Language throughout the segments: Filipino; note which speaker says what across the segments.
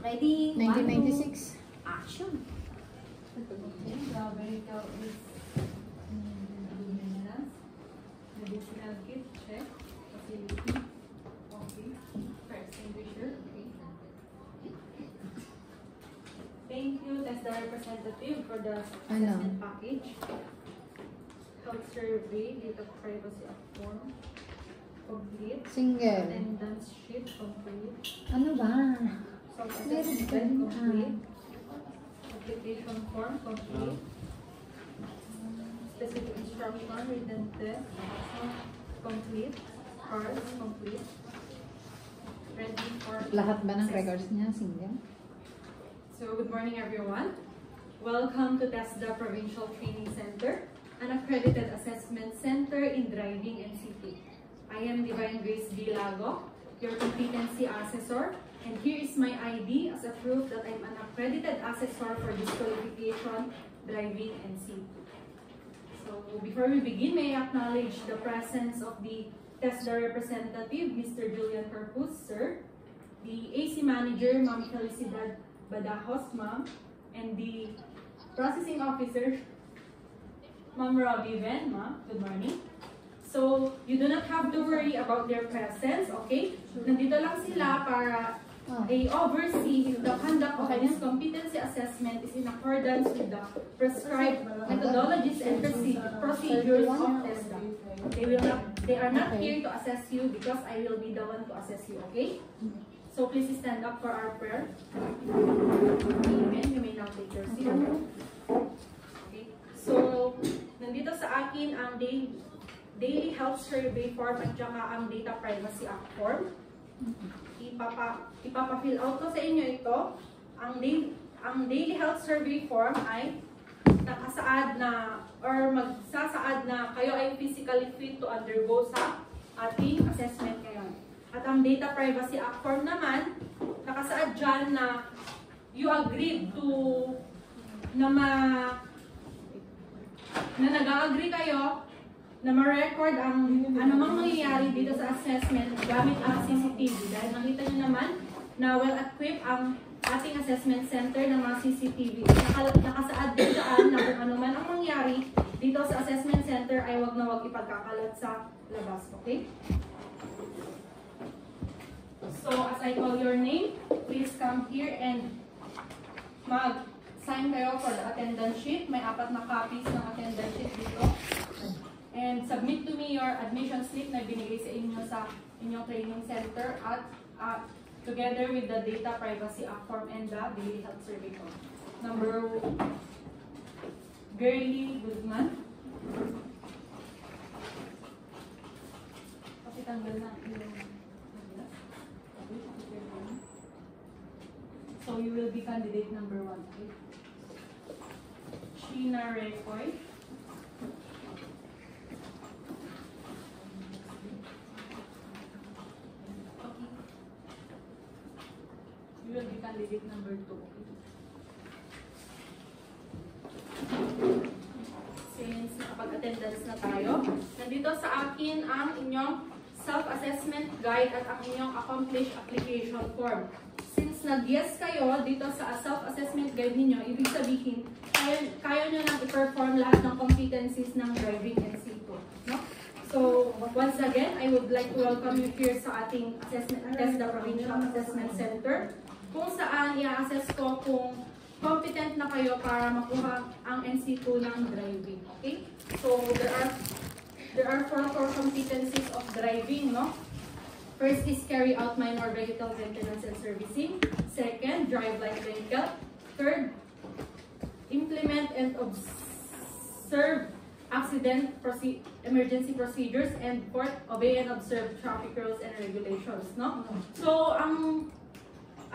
Speaker 1: Ready?
Speaker 2: 1996.
Speaker 1: Action!
Speaker 3: Okay, the vehicle is luminance. Medicinal kit, check. Facility, okay. Fire extinguisher, okay.
Speaker 1: Thank you. That's the representative for the assessment package. Health survey, data privacy of form, complete.
Speaker 2: Single.
Speaker 1: Attendance sheet, complete.
Speaker 2: Ano ba?
Speaker 1: Self-assessment, complete. Application form, complete. Specific instruction, written test, complete. Cards, complete. Ready for
Speaker 2: Lahat ba ng records niya single?
Speaker 1: So, good morning everyone. Welcome to TESDA Provincial Training Center, an accredited assessment center in driving and CP. I am Divine Grace D. Lago, your competency assessor, and here is my ID as a proof that I'm an accredited assessor for disqualification, driving, and CP. So, before we begin, may I acknowledge the presence of the TESDA representative, Mr. Julian Corpus, sir, the AC manager, Ma'am Felicidad Badajos, ma'am, and the processing officer, Ma'am Robbie Ven, ma'am. Good morning. So, you do not have to worry about their presence, okay? Nandito lang sila para oversee if the conduct of this competency assessment is in accordance with the prescribed methodologies and procedures of TESDA. They are not here to assess you because I will be the one to assess you, okay? So please stand up for our prayer. Amen. You may now take your seat. Okay. So, nandito sa akin ang daily health survey form at saka ang data privacy act form. Ipapa-fill out ko sa inyo ito. Ang daily health survey form ay nakasaad na or magsasaad na kayo ay physically fit to undergo sa ating assessment ngayon. At ang Data Privacy Act form naman, nakasaad dyan na you agreed to na nag-agree kayo na ma-record ang anumang mangyayari dito sa assessment gamit ang CCTV. Dahil nakita nyo naman na well-equipped ang ating assessment center ng mga CCTV. Nakasaad din dyan na kung anuman ang mangyari dito sa assessment center ay wag na wag ipagkakalat sa labas. Okay? So, as I call your name, please come here and mag-sign kayo for the attendance sheet. May 4 na copies ng attendance sheet dito. And submit to me your admission slip na binigay sa inyo sa inyong training center at together with the Data Privacy Act form and the Daily Health Survey form. Number Girly Guzman. Pakitanggal na yung so you will be candidate number 1. Okay? Sheena Rekoy. Okay. You will be candidate number 2. Okay? Since nakapag-attendance na tayo, nandito sa akin ang inyong self-assessment guide at ang inyong accomplished application form. Since nag-yes kayo dito sa self-assessment guide ninyo, ibig sabihin, kaya nyo nang i-perform lahat ng competencies ng driving and C2. No? So, once again, I would like to welcome you here sa ating TESDA Provincial Assessment Center, kung saan i-assess ko kung competent na kayo para makuha ang NC2 ng driving. Okay? So, there are 4 core competencies of driving, no? First is carry out minor vehicle maintenance and servicing. Second, drive light vehicle. Third, implement and observe emergency procedures. And fourth, obey and observe traffic rules and regulations, no? So, ang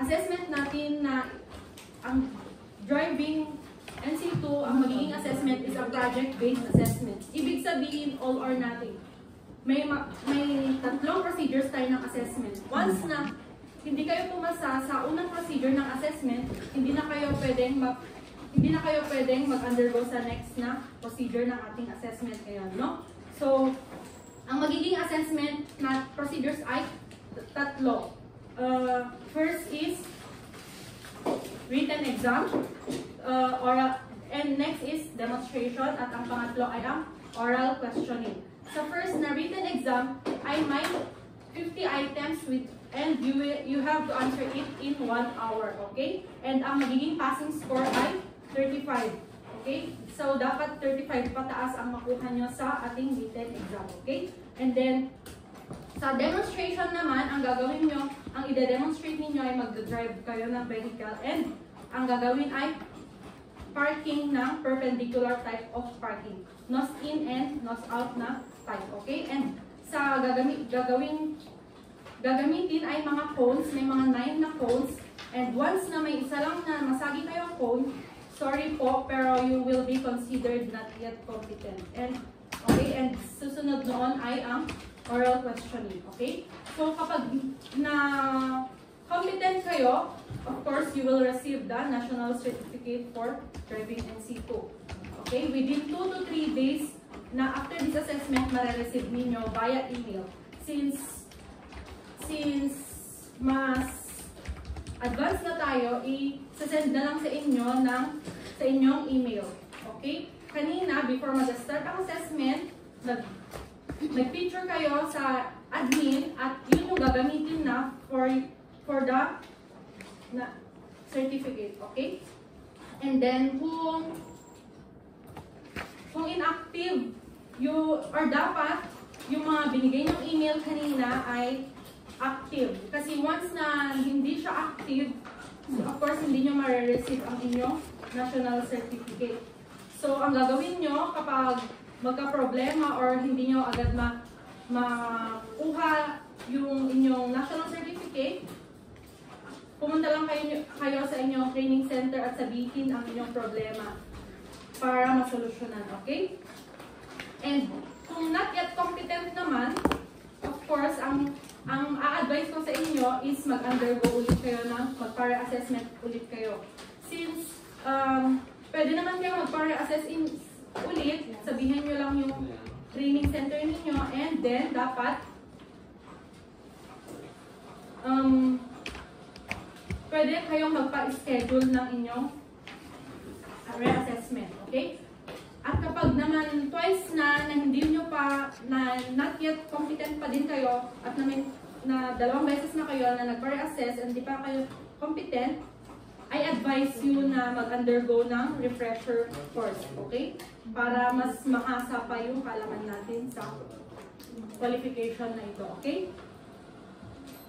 Speaker 1: assessment natin na ang driving NC2, ang magiging assessment is a project-based assessment. Ibig sabihin, all or nothing. May 3 procedures tayo ng assessment. Once na hindi kayo pumasa sa unang procedure ng assessment, hindi na kayo pwedeng mag-undergo sa next na procedure ng ating assessment ngayon, no? So, ang magiging assessment na procedures ay 3. First is written exam, oral, and next is demonstration, at ang pangatlo ay ang oral questioning. Sa first na written exam ay may 50 items and you have to answer it in 1 hour, okay? And ang magiging passing score ay 35, okay? So dapat 35 pataas ang makuha nyo sa ating written exam, okay? And then sa demonstration naman, ang gagawin nyo, ang ide-demonstrate ninyo ay mag-drive kayo ng vehicle, and ang gagawin ay parking ng perpendicular type of parking. Nose in and nose out na type, okay? And sa gagamitin ay mga cones, may mga 9 na cones, and once na may isa lang na masagi kayong cone, sorry po, pero you will be considered not yet competent. And okay, and susunod noon ay ang oral questioning, okay? So kapag na competent kayo, of course, you will receive the National Certificate for Driving NC2. Okay? Within 2 to 3 days na after this assessment, mare-receive ninyo via email. Since mas advanced na tayo, i-send na lang sa inyo sa inyong email. Okay? Kanina, before mag-start ang assessment, nag-picture kayo sa admin at yun yung gagamitin na for the certificate, okay? And then kung inactive or dapat yung mga binigay ng email kanina ay active. Kasi once na hindi siya active, of course hindi nyo ma-receive ang inyong national certificate. So ang gagawin nyo kapag magka-problema or hindi nyo agad makuha yung inyong national certificate, pumunta lang kayo sa inyong training center at sabihin ang inyong problema para masolusyonan, okay? And kung not yet competent naman, of course, ang a-advise ko sa inyo is mag-undergo ulit kayo mag-para assessment ulit kayo. Since pwede naman kayo mag-para assess ulit, sabihin nyo lang yung training center ninyo, and then dapat pwede kayong magpa-schedule ng inyong reassessment, okay? At kapag naman twice na hindi nyo pa, na not yet competent pa din kayo, at na 2 beses na kayo na nag-reassess and hindi pa kayo competent, I advise you na mag-undergo ng refresher course, okay? Para mas makasa pa yung kaalaman natin sa qualification na ito, okay?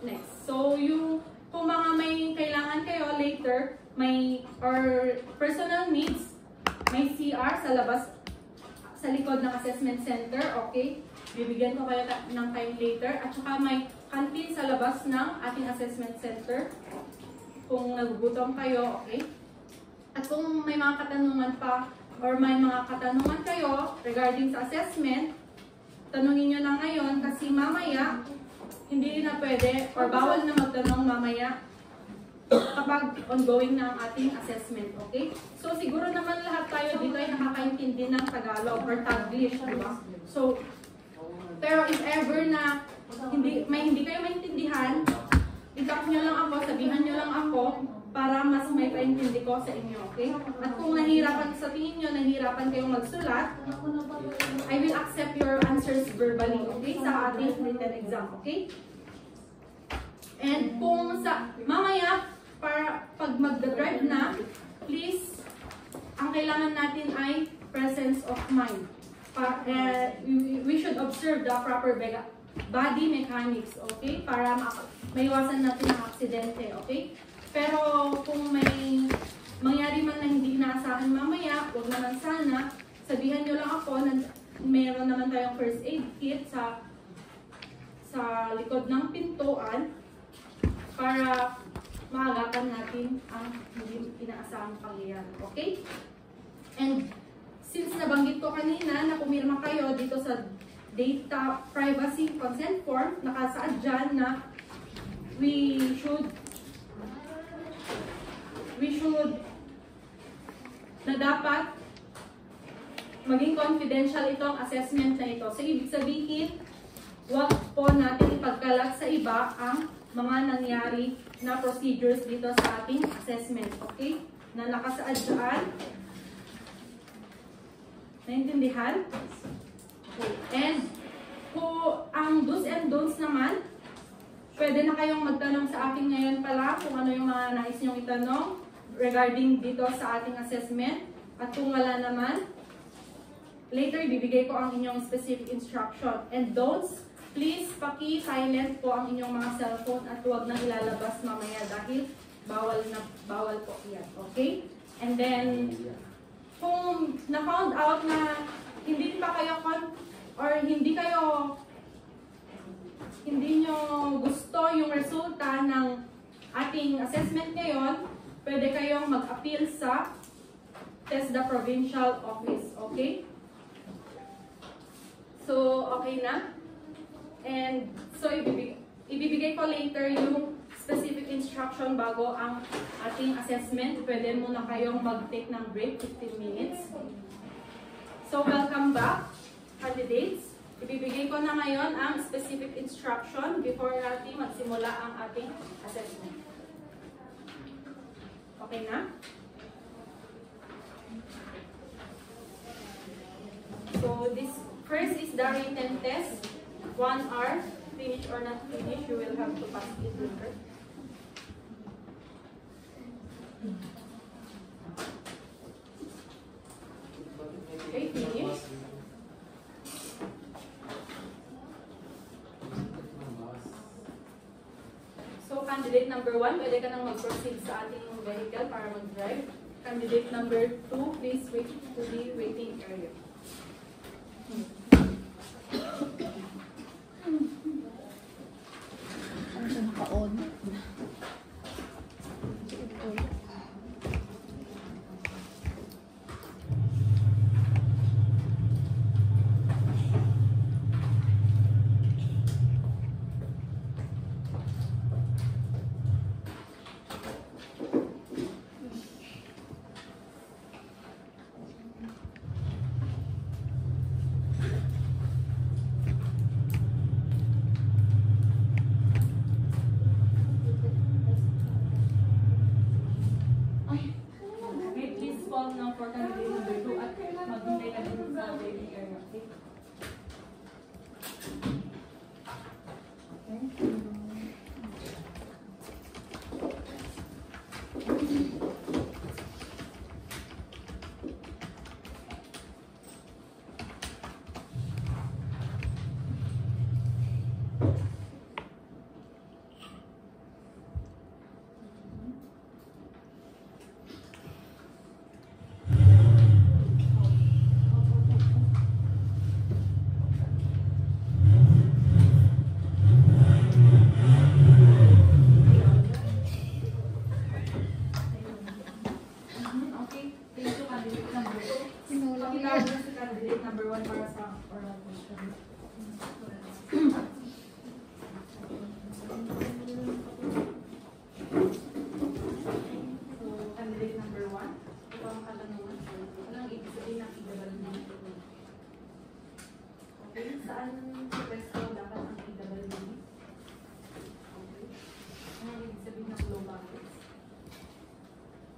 Speaker 1: Next. So, kung mga may kailangan kayo later, or personal needs, may CR sa labas, sa likod ng assessment center, okay? Bibigyan ko kayo ng time later. At saka may canteen sa labas ng ating assessment center kung nagugutom kayo, okay? At kung may mga katanungan pa or may mga katanungan kayo regarding sa assessment, tanungin nyo na ngayon kasi mamaya hindi na pwede or bawal na magtanong mamaya kapag ongoing na ang ating assessment, okay? So siguro naman lahat tayo dito ay nakakaintindi ng Tagalog or Taglish, di ba? So, pero if ever na hindi kayo maintindihan, i-talk nyo lang ako, sabihan nyo lang ako para mas may paintindi ko sa inyo, okay? At kung nahihirapan sa tingin nyo, nahihirapan kayong magsulat, I will accept your answers verbally, okay? Sa ating written exam, okay? And kung mamaya, para pag mag-drive na, please, ang kailangan natin ay presence of mind. We should observe the proper body mechanics, okay? Para maiwasan natin ang aksidente, okay? Pero kung may mangyari man na hindi inaasahan mamaya, huwag naman sana, sabihan nyo lang ako na meron naman tayong first aid kit sa likod ng pintuan para maagapan natin ang hindi inaasahang pangyayari, okay? And since nabanggit ko kanina na pumirma kayo dito sa Data Privacy Consent Form, nakasaad dyan na we should na dapat maging confidential itong assessment na ito. So, ibig sabihin, Huwag po natin ipagkalat sa iba ang mga nangyari na procedures dito sa ating assessment. Okay? Na nakasaad dyan. Naintindihan? Okay. And kung ang do's and don'ts naman, pwede na kayong magtanong sa akin ngayon pala kung ano yung mga nais nyong itanong regarding dito sa ating assessment. At kung wala naman, later bibigay ko ang inyong specific instruction. And don'ts, please paki-silent po ang inyong mga cellphone at huwag na ilalabas mamaya dahil bawal po yan. Okay? And then, kung na-found out na hindi pa kayo or hindi nyo gusto yung resulta ng ating assessment ngayon, pwede kayong mag-appeal sa TESDA Provincial Office. Okay? So, okay na? And so, ibibigay ko later yung specific instruction bago ang ating assessment. Pwede muna kayong mag-take ng break, 15 minutes. So, welcome back, candidates. Ibibigay ko na ngayon ang specific instruction before natin magsimula ang ating assessment. Okay na? So, this first is the written test. 1 hour, finish or not finish, you will have to pass it later. Okay, finish. So, candidate number 1, pwede ka nang mag-proceed sa ating vehicle para mag-drive. Candidate number 2, please wait to the waiting area.
Speaker 2: Ano siya naka-on?
Speaker 1: Okay, please call now for candidate number 2 at maghintay ka din sa waiting area. Okay? Okay, thank you, candidate number 2. Pakitawag na si candidate number 1 para sa oral question. So, candidate number 1, ito ang katanungan. Anong ibig sabihin ng EWD? Okay, saan sa pwesto dapat ang EWD? Okay. Anong ibig sabihin ng low buckets?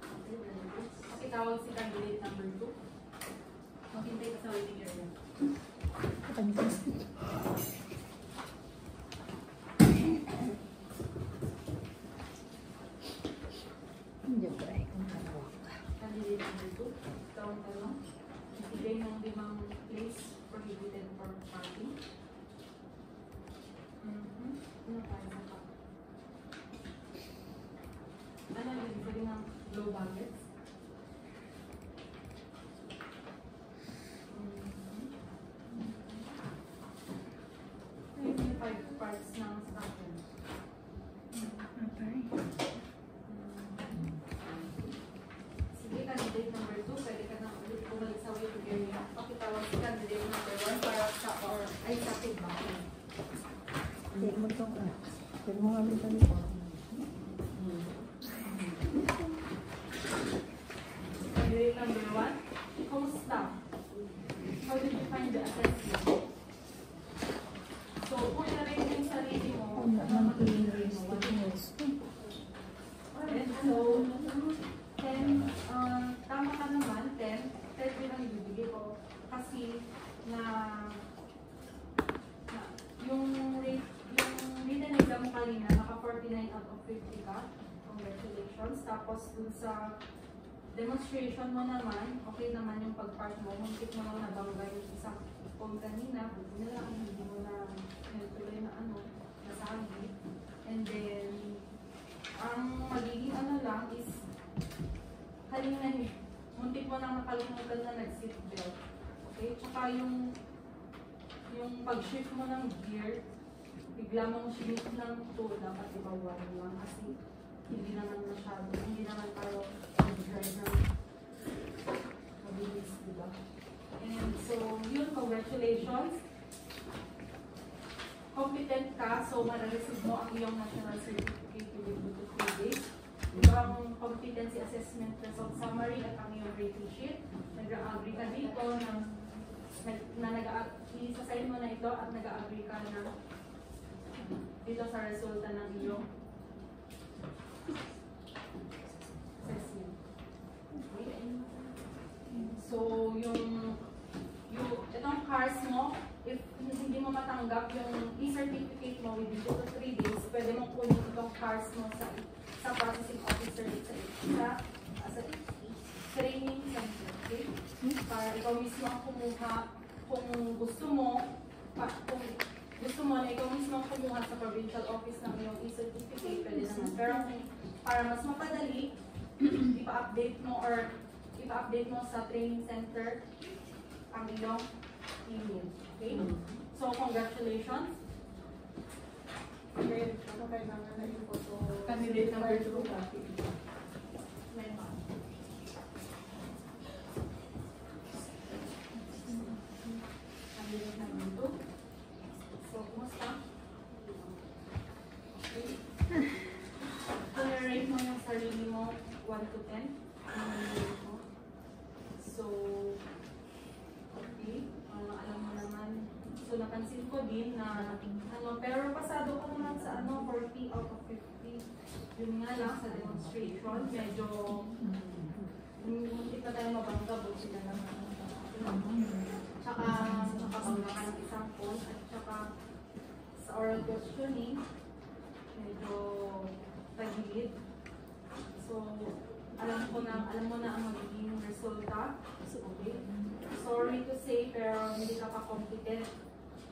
Speaker 1: Okay, very good. Pakitawag si candidate number 2. Maghintay ka sa waiting area.
Speaker 2: Hindi ko ay kung hawak.
Speaker 1: Candidate number 2. Ikaw ang tanong. Ibigay ng 5 place prohibited for parking. Ano tayo sa pa? Ano ang ibig sabihin ng low buckets? Ano yung 5 parts ng sasakyan? Sige, candidate number 2, pwede ka na ulit bumalik sa waiting area. Pakitawag si candidate number 1 para sa sa feedback.
Speaker 2: Hindi mo ito ka. Pwede mo nga ito nito.
Speaker 1: Candidate number 1, kumusta? How did you find the assessment? So, ka. Congratulations. Tapos dun sa demonstration mo naman, okay naman yung pag-park mo. Muntik mo lang nabangga yung isang phone kanina. Buti na lang, hindi mo na tuloy na nasagi. And then, ang magiging lang is, kanina muntik mo lang nakalimutan na nag-seatbelt. Okay? Tsaka yung pag-shift mo ng gear, bigla mong shift ng tool, dapat ibawan lang kasi hindi naman tayo mag-drive ng mabilis, diba? And so, yun, congratulations. Competent ka, so marareceive mo ang iyong national certificate within 2 to 3 days. Ito ang competency assessment result summary at ang iyong rating sheet. Nag-agree ka dito isa-sign mo na ito at nag-agree ka na dito sa resulta ng iyong assessment. Okay. So, itong cars mo, if hindi mo matanggap yung e-certificate mo within 2 to 3 days, pwede mong kunin itong cars mo sa processing officer sa training center. Okay? Para ikaw mismo ang kumuha kung gusto mo na ikaw mismo ang kumuha sa provincial office ng iyong e-certificate, pwede naman. Pero para mas mapadali, ipa-update mo sa training center ang iyong email. Okay? So, congratulations.
Speaker 3: Okay, ano kayo naman na yung photo?
Speaker 1: Candidate number 2. Candidate number 2. So, kumusta? Okay. Tolerate mo yung sarili mo 1 to 10. So, okay. Alam mo naman. So, napansin ko din na pero pasado ko naman sa 40 out of 50. Yun nga lang sa demonstration, medyo hindi pa tayo mabangga, buti na naman. Tsaka nakabangga ka ng isang phone at tsaka sa oral questioning, medyo tagilid. So, alam mo na ang magiging resulta. Okay. Sorry to say, pero hindi ka pa competent,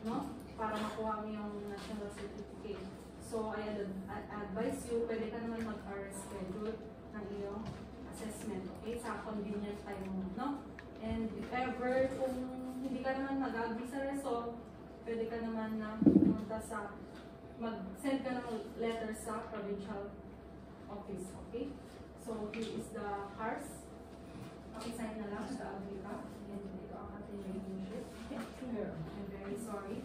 Speaker 1: no? Para makuha mo yung national certificate. So, I advise you, pwede ka naman mag-reschedule ng iyong assessment, okay? Sa convenient time mo, no? And if ever, kung hindi ka naman mag-agree sa result, pwede ka naman na pumunta mag-send ka ng letter sa provincial office, okay? So, here is the cars. Pakisign na lang, nag-agree ka. And ito ang ating relationship. I'm very sorry.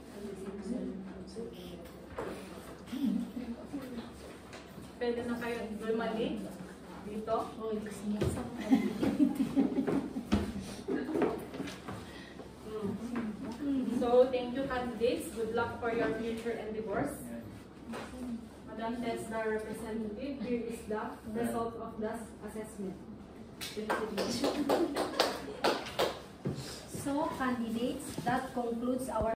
Speaker 1: Pwede na kayo bumalik dito. So, thank you candidates. Good luck for your future endeavors. Madam TESDA representative, here is the result of the assessment.
Speaker 4: So, candidates, that concludes our